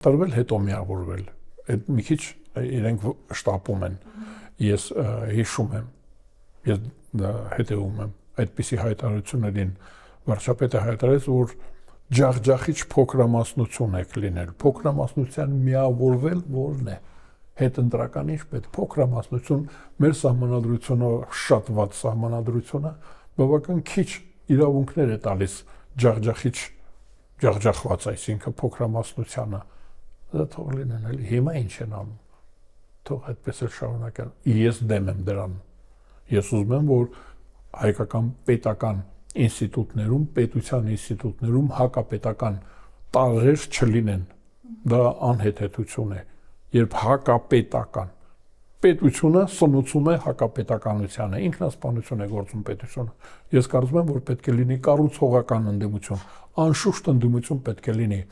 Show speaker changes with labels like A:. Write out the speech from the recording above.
A: Տրվել հետո միավորվել։ Այդ մի քիչ իրենք շտապում են։ Ես հիշում եմ, ես հետևում եմ այդպիսի հայտարարություններին, վարչապետը հայտարարեց, որ ջախջախիչ փոքրամասնություն եք լինել։ Փոքրամասնության միավորվել որն է։ Հետընտրական ինչ պետք փոքրամասնություն, մեր սահմանադրությունը շատ վատ սահմանադրությունը բավական քիչ իրավունքներ է տալիս ջախջախված, այսինքն փոքրամասնությանը։ Դա թող լինեն, էլի հիմա ինչ են անում։ Թող այդպես էլ շարունակեն։ Ես դեմ եմ դրան։ Ես ուզում եմ, որ հայկական պետական ինստիտուտներում, պետության ինստիտուտներում հակապետական տարրեր չլինեն։ Դա անհեթեթություն է, երբ հակապետական պետությունը սնուցում է հակապետականությանը, ինքնասպանություն է գործում պետությունը։ Ես կարծում եմ, որ պետք է լինի կառուցողական ընդդիմություն, անշուշտ ընդդիմություն պետք է լինի։